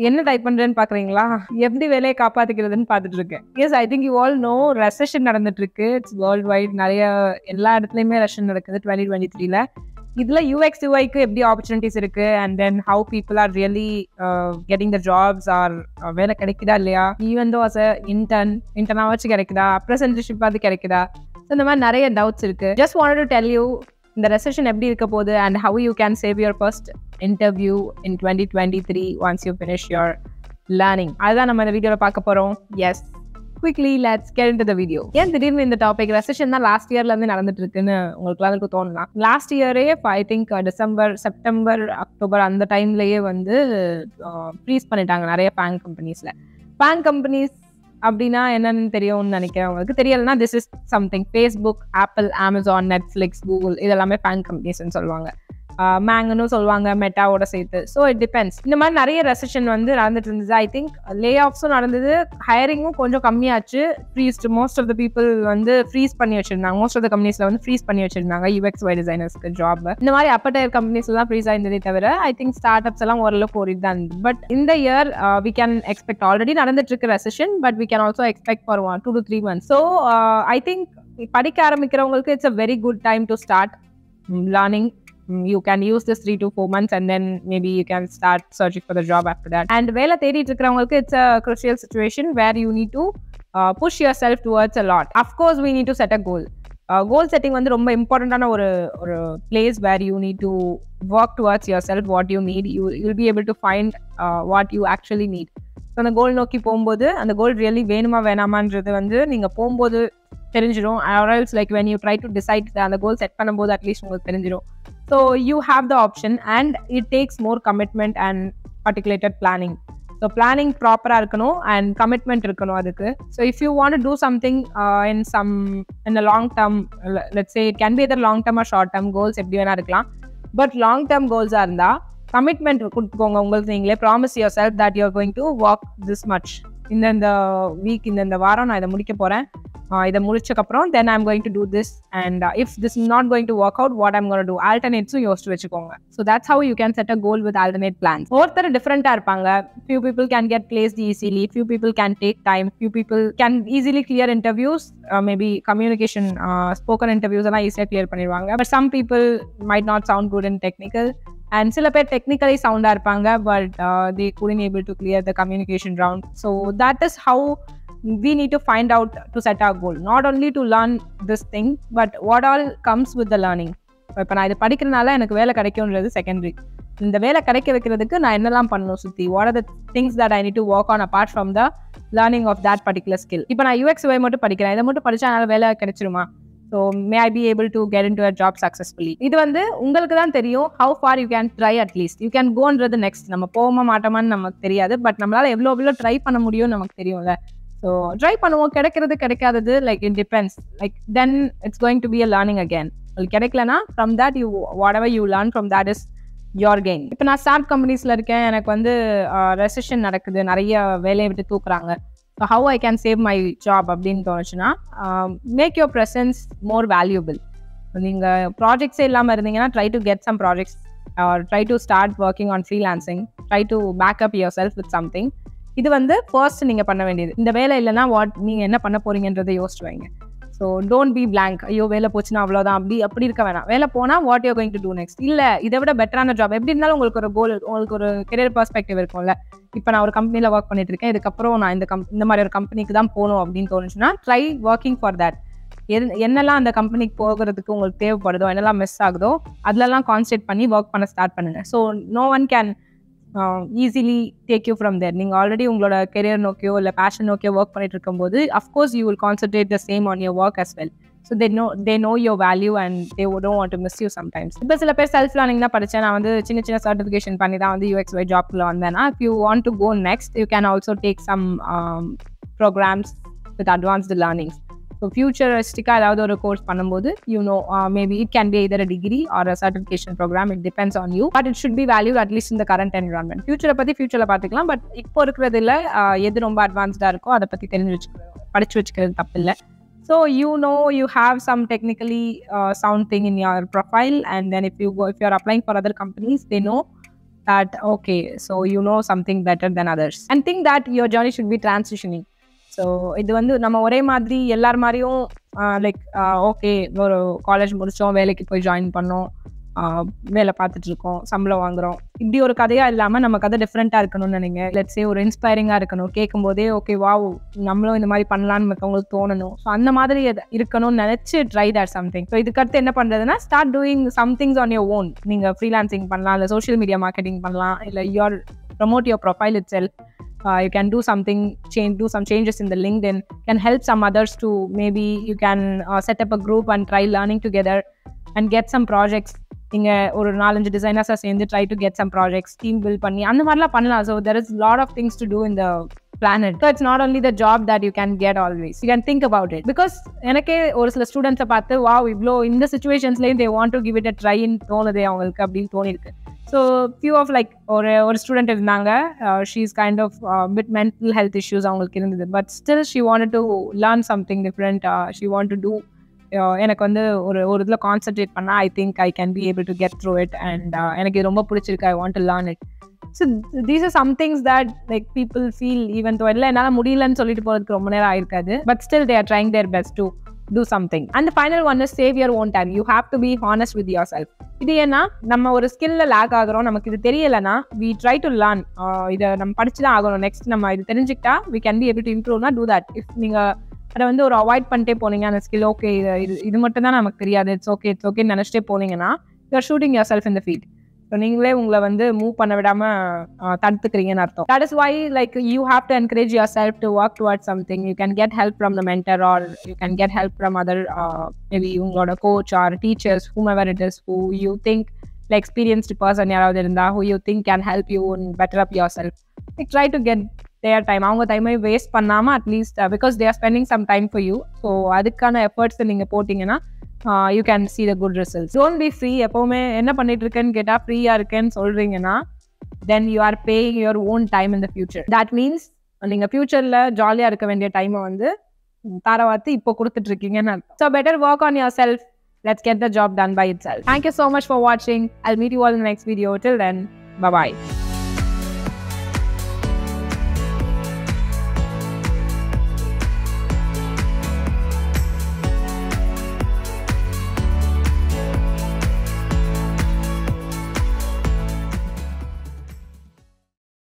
என்ன டைப் பண்றேன்னு பாக்குறீங்களா? எப்படி வேலையை காப்பாத்திக்கிறதுன்னு பார்த்துட்டு இருக்கேன். Yes, I think you all know recession நடந்துட்டு இருக்கு. It's world wide. நிறைய எல்லா இடத்துலயுமே ரெசெஷன் நடக்குது 2023ல. இதுல யூஎக்ஸ் யூஐக்கு எப்படி ஆப்பர்ச்சுனிட்டிஸ் இருக்கு and then how people are really getting the jobs or வேலை கிடைக்குதா இல்லையா, ஈவன் தோ அஸ் அ இன்டர்னா வச்சு கிடைக்குதா, அப்ரசன்டர்ஷிப் அது கிடைக்குதா, இந்த மாதிரி நிறைய டவுட்ஸ் இருக்கு. Just wanted to tell you இந்த ரெசெஷன் எப்படி இருக்க போகுது and how you can save your first interview in 2023 once you finish your learning. அதுதான் நம்ம இந்த வீடியோவில் பார்க்க போகிறோம். Yes, quickly let's get into the video. ஏன் திடீர்னு இந்த டாபிக் ரெசெஷன் தான் லாஸ்ட் இயர்லேருந்து நடந்துட்டு இருக்குன்னு உங்களுக்கு தோணலாம். லாஸ்ட் இயரே I think December, September, October அந்த டைம்லேயே வந்து ஃப்ரீஸ் பண்ணிட்டாங்க நிறைய பேங்க் கம்பெனிஸில். பேங்க் கம்பெனிஸ் அப்படின்னா என்னன்னு தெரியும்னு நினைக்கிறேன். உங்களுக்கு தெரியலன்னா this is something. Facebook, apple, Amazon, Netflix, Google இதெல்லாமே பேங்க் கம்பெனிஸ்ன்னு சொல்லுவாங்க. மேங்கன்னு சொல்லுவாங்க மெட்டாவோட சேர்த்து. So it depends. இந்த மாதிரி நிறைய ரெசெஷன் வந்து நடந்துட்டு இருந்தது. ஐ திங்க் லே ஆஃப்ஸும் நடந்தது, ஹையரிங்கும் கொஞ்சம் கம்மியாச்சு. மோஸ்ட் ஆஃப் த பீப்புள் வந்து ஃப்ரீஸ் பண்ணி வச்சிருந்தாங்க. மோஸ்ட் ஆஃப் த கம்பெனிஸ்ல வந்து ஃப்ரீஸ் பண்ணி வச்சிருந்தாங்க யூஎக்ஸ் ஒய் டிசைனர்ஸ்க்கு ஜாப். இந்த மாதிரி அப்பர் டயர் கம்பெனிஸ்ல தான் ஃப்ரீஸ் ஆயிருந்ததே தவிர ஐ திங்க் ஸ்டார்ட் அப்ஸ் எல்லாம் ஓரளவுக்கு ஓடிட்டு தான் இருந்தது. பட் இந்த year we can expect, already நடந்துட்டு இருக்கு recession, but we can also expect for 2 to 3 months. So I think படிக்க ஆரம்பிக்கிறவங்களுக்கு it's a very good time to start learning. You can use this 3 to 4 months and then maybe you can start searching for the job after that. And வேலை தேடிட்டு இருக்கிறவங்களுக்கு it's a crucial situation where you need to push yourself towards a lot. Of course we need to set a goal. Goal setting வந்து ரொம்ப இம்பார்ட்டண்டான ஒரு place where you need to work towards yourself, what you need. You'll be able to find what you actually need. So அந்த கோல் நோக்கி போகும்போது அந்த கோல் really வேணுமா வேணாமான்றது வந்து நீங்கள் போகும்போது தெரிஞ்சிடும். or else like when you try to decide அந்த கோல் செட் பண்ணும்போது அட்லீஸ்ட் உங்களுக்கு தெரிஞ்சிடும். So you have the option and it takes more commitment and articulated planning. So planning proper-ஆ இருக்கணும் and commitment இருக்கணும் அதுக்கு. So if you want to do something in a long term, let's say it can be either long term or short term goals, எப்படி வேணா இருக்கலாம். But long term goals-ஆ இருந்தா commitment கொடுத்துக்கோங்க உங்களுக்கு நீங்களே. Promise your self that you are going to walk this much. இந்த week, இந்த வாரம் நான் இதை முடிக்க போறேன், இதை முடிச்சக்கப்புறம் then I'm going to do this and if this is not going to work out what I'm going to do. ஆல்டர்னேட்ஸும் யோசிச்சு வச்சுக்கோங்க. So that's how you can set a goal with alternate plans. ஒருத்தர் டிஃப்ரெண்டாக இருப்பாங்க. Few people can get placed easily, few people can take time, few people can easily clear interviews. Maybe communication, spoken interviews எல்லாம் ஈஸியாக clear பண்ணிடுவாங்க. But some people might not sound good in technical. And சில பேர் technically சவுண்டா இருப்பாங்க but they couldn't able to clear the communication round. So that is how we need to find out to set our goal, not only to learn this thing but what all comes with the learning. இப்போ நான் இதை படிக்கிறதுனால எனக்கு வேலை கிடைக்கும்ன்றது secondary. இந்த வேலை கிடைக்க வைக்கிறதுக்கு நான் என்னெல்லாம் பண்ணணும் சுற்றி, what are the things that I need to work on apart from the learning of that particular skill. இப்போ நான் யூஎக்ஸ் ஒய் மட்டும் படிக்கிறேன், இதை மட்டும் படிச்சா என்னால் வேலை கிடைச்சிருமா? So may I be able to get into a job successfully? இது வந்து உங்களுக்கு தான் தெரியும். How far you can try, at least you can goன்றது நெக்ஸ்ட். நம்ம போக மாட்டோமான்னு நமக்கு தெரியாது, பட் நம்மளால எவ்வளோ ட்ரை பண்ண முடியும் நமக்கு தெரியும்ல. ஸோ ட்ரை பண்ணுவோம், கிடைக்காதது like it depends. Like then it's going to be a learning again. உங்களுக்கு கிடைக்கலனா from that you whatever you learn from that is your gain. இப்போ நான் ஸ்டார்ட் கம்பெனிஸில் இருக்கேன், எனக்கு வந்து ரெசெஷன் நடக்குது, நிறைய வேலையை விட்டு தூக்குறாங்க. So how I can save my job அப்படின்னு தோணுச்சுன்னா make your presence more valuable. நீங்கள் ப்ராஜெக்ட்ஸே இல்லாமல் இருந்தீங்கன்னா try to get some projects or try to start working on freelancing. Try to back up yourself with something. இது வந்து first நீங்கள் பண்ண வேண்டியது. இந்த வேலை இல்லைன்னா நீங்கள் என்ன பண்ண போறீங்கன்றதை யோசிச்சு வைங்க. So don't be blank. ஐயோ வேலை போச்சுன்னா அவ்வளோதான் அப்படி இருக்க வேணாம். வேலை போனால் what you're going to do next. இல்லை இதை விட பெட்டரான ஜாப், எப்படி இருந்தாலும் உங்களுக்கு ஒரு கோல், உங்களுக்கு ஒரு கெரியர் பெர்ஸ்பெக்டிவ் இருக்கும்ல. இப்போ நான் ஒரு கம்பெனியில் ஒர்க் பண்ணிட்டு இருக்கேன், இதுக்கப்புறம் நான் இந்த மாதிரி ஒரு கம்பெனிக்கு தான் போகணும் அப்படின்னு தோணுச்சுன்னா ட்ரை ஒர்க்கிங் ஃபார் தட். என்னெல்லாம் அந்த கம்பெனிக்கு போகிறதுக்கு உங்களுக்கு தேவைப்படுதோ, என்னெல்லாம் மிஸ் ஆகுதோ அதிலெல்லாம் கான்சன்ட்ரேட் பண்ணி ஒர்க் பண்ண ஸ்டார்ட் பண்ணுங்க. So no one can easily take you from there. நீங்கள் ஆல்ரெடி உங்களோட கெரியர் நோக்கியோ இல்லை பேஷன் நோக்கியோ ஒர்க் பண்ணிட்டு இருக்கும்போது of course you will concentrate the same on your work as well. So they know your value and they don't want to miss you sometimes. இப்போ சில பேர் self learning தான் படித்தேன், நான் வந்து சின்ன சர்டிஃபிகேஷன் பண்ணி தான் வந்து யூஎக்ஸ் ஒய் ஜாப்ல வந்தேன்னா, if you want to go next you can also take some programs with advanced learnings. So futuristic-ஆ ஏதாவது ஒரு கோர்ஸ் பண்ணும்போது maybe it can be either a degree or a certification program, it depends on you, but it should be valued at least in the current environment. ஃபியூச்சரை பற்றி ஃபியூச்சரில் பார்த்துக்கலாம், but இப்போ இருக்கிறதுல எது ரொம்ப அட்வான்ஸ்டாக இருக்கோ அதை பற்றி படிச்சு வச்சுக்கிறது தப்பு இல்லை. So you have some technically sound thing in your profile, and then if you're applying for other companies, they know that okay, so you know something better than others and think that your journey should be transitioning. So இது வந்து நம்ம ஒரே மாதிரி எல்லார் மாதிரியும் like okay ஒரு college முடித்தோம், வேலைக்கு போய் ஜாயின் பண்ணோம், வேலை பார்த்துட்டு இருக்கோம், சம்பளம் வாங்குறோம், இப்படி ஒரு கதையாக இல்லாமல் நம்ம கதை டிஃப்ரெண்ட்டாக இருக்கணும்னு நினைங்க. லெட்ஸே ஒரு இன்ஸ்பைரிங்காக இருக்கணும், கேட்கும் போதே ஓகே வாவ் நம்மளும் இந்த மாதிரி பண்ணலான்னு மற்றவங்களுக்கு தோணணும். ஸோ அந்த மாதிரி இருக்கணும்னு நினச்சி ட்ரை தட் சம்திங். ஸோ இதுக்கடுத்து என்ன பண்ணுறதுன்னா start doing somethings on your own. நீங்கள் ஃப்ரீலான்சிங் பண்ணலாம், இல்லை சோஷியல் மீடியா மார்க்கெட்டிங் பண்ணலாம், இல்லை you are promote your profile itself. You can do something, do some changes in the LinkedIn, can help some others to maybe you can set up a group and try learning together and get some projects. நீங்க ஒரு 4-5 designers சேர்ந்து try to get some projects, team build பண்ணி அந்த மாதிரிலாம் பண்ணலாம். So there is a lot of things to do in the planet. So it's not only the job that you can get always. You can think about it. Because எனக்கே ஒரு சில ஸ்டூடெண்ட்ஸை பார்த்து wow இவ்வளோ இந்த சுச்சுவேஷன்ஸ்லேயும் they want to give it a try ன்னு தோணுது அவங்களுக்கு அப்படின்னு தோணிருக்கு. So few of like ஒரு ஸ்டூடெண்ட் இருந்தாங்க, she is kind of bit mental health issues அவங்களுக்கு இருந்தது, but still she wanted to learn something different. She wanted to do எனக்கு வந்து ஒரு இதில் கான்சென்ட்ரேட் பண்ணால் I think I can be able to get through it and எனக்கு இது ரொம்ப பிடிச்சிருக்கு, I want to learn it. So these are some things that like people feel even though இல்லை என்னால் முடியலன்னு சொல்லிட்டு போகிறதுக்கு ரொம்ப நேரம் ஆயிருக்காது, but still they are trying their best to do something. And the final one is save your own time. You have to be honest with yourself. இது ஏன்னா நம்ம ஒரு ஸ்கில்ல லேக் ஆகிறோம், நமக்கு இது தெரியலைன்னா we try to learn. இதை நம்ம படிச்சு தான் ஆகணும். நெக்ஸ்ட் நம்ம இது தெரிஞ்சுக்கிட்டா we can be able to improve. Do that. If நீங்கள் அதை வந்து ஒரு அவாய்ட் பண்ணிட்டே போனீங்க அந்த ஸ்கில், ஓகே இது மட்டும் தான் நமக்கு தெரியாது, இட்ஸ் ஓகே நினச்சிட்டே போனீங்கன்னா you are shooting yourself in the feet. So நீங்களே உங்களை வந்து மூவ் பண்ண விடாமல் தடுத்துக்கிறீங்கன்னு அர்த்தம். That is why like you have to encourage your self to work towards something. You can get help from the mentor or you can get help from other maybe உங்களோட coach or teachers, whomever it is who you think like experienced person யாராவது இருந்தால் who you think can help you and better up yourself. Like try to get their time. அவங்க டைமை waste பண்ணாமல் at least because they are spending some time for you. So அதுக்கான efforts நீங்கள் போட்டிங்கன்னா you can see the good results. Don't be free. எப்பவுமே என்ன பண்ணிட்டு இருக்கேன்னு கேட்டால் ஃப்ரீயாக இருக்கேன்னு சொல்கிறீங்கன்னா then you are paying your own time in the future. That means நீங்கள் ஃபியூச்சரில் ஜாலியாக இருக்க வேண்டிய டைமை வந்து தாரவாத்து இப்போ கொடுத்துட்ருக்கீங்கன்னு அர்த்தம். So better work on yourself. Let's get the job done by itself. Thank you so much for watching. I'll meet you all in the next video. Till then, bye-bye.